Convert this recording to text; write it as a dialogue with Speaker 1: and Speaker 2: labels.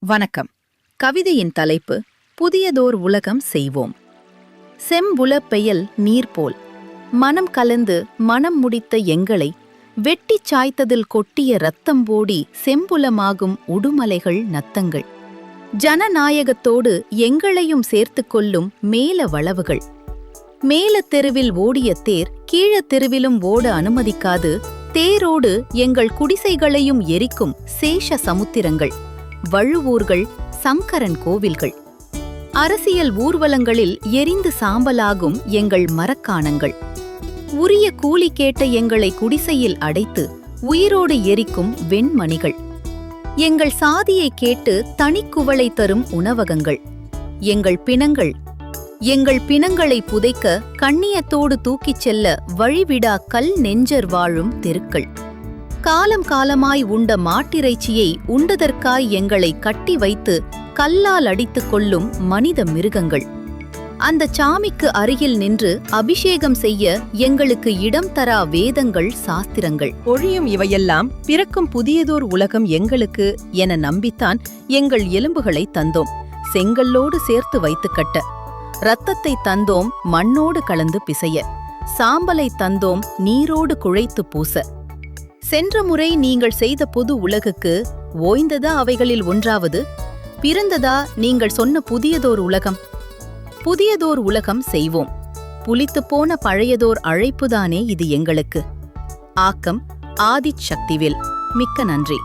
Speaker 1: வணக்கம். கவிதையின் தலைப்பு புதியதோர் உலகம் செய்வோம். செம்புலப் பெயல் நீர்போல் மனம் கலந்து மனம் முடித்த எங்களை வெட்டிச் சாய்த்ததில் கொட்டிய இரத்தம்போடி செம்புலமாகும் உடுமலைகள் நத்தங்கள். ஜனநாயகத்தோடு எங்களையும் சேர்த்துக் கொள்ளும் மேல வளவுகள். மேல தெருவில் ஓடிய தேர் கீழ தெருவிலும் ஓட அனுமதிக்காது தேரோடு எங்கள் குடிசைகளையும் எரிக்கும் சேஷ சமுத்திரங்கள், வழுவூர்கள், சங்கரன் கோவில்கள். அரசியல் ஊர்வலங்களில் எரிந்து சாம்பலாகும் எங்கள் மரக்காணங்கள். உரிய கூலி கேட்ட எங்களை குடிசையில் அடைத்து உயிரோடு எரிக்கும் வெண்மணிகள். எங்கள் சாதியை கேட்டு தனிக்குவளை தரும் உணவகங்கள். எங்கள் பிணங்களை புதைக்க கண்ணியத்தோடு தூக்கிச் செல்ல வழிவிடா கல் நெஞ்சர் வாழும் தெருக்கள். காலம் காலமாய் உண்ட மாட்டிறைச்சியை உண்டதற்காய் எங்களை கட்டி வைத்து கல்லால் அடித்துக் கொள்ளும் மனித மிருகங்கள். அந்த சாமிக்கு அருகில் நின்று அபிஷேகம் செய்ய எங்களுக்கு இடம் தரா வேதங்கள், சாஸ்திரங்கள்.
Speaker 2: ஒழியும் இவையெல்லாம் பிறக்கும் புதியதோர் உலகம் எங்களுக்கு என நம்பித்தான் எங்கள் எலும்புகளை தந்தோம் செங்கல்லோடு சேர்த்து வைத்து கட்ட. இரத்தத்தை தந்தோம் மண்ணோடு கலந்து பிசைய. சாம்பலை தந்தோம் நீரோடு குழைத்து பூச. சென்ற முறை நீங்கள் செய்த புது உலகுக்கு ஓய்ந்ததா அவைகளில் ஒன்றாவது? பிறந்ததா நீங்கள் சொன்ன புதியதோர் உலகம்? புதியதோர் உலகம் செய்வோம். புலித்துப்போன பழையதோர் அழைப்புதானே இது எங்களுக்கு. ஆக்கம் ஆதிச் சக்திவேல். மிக்க நன்றி.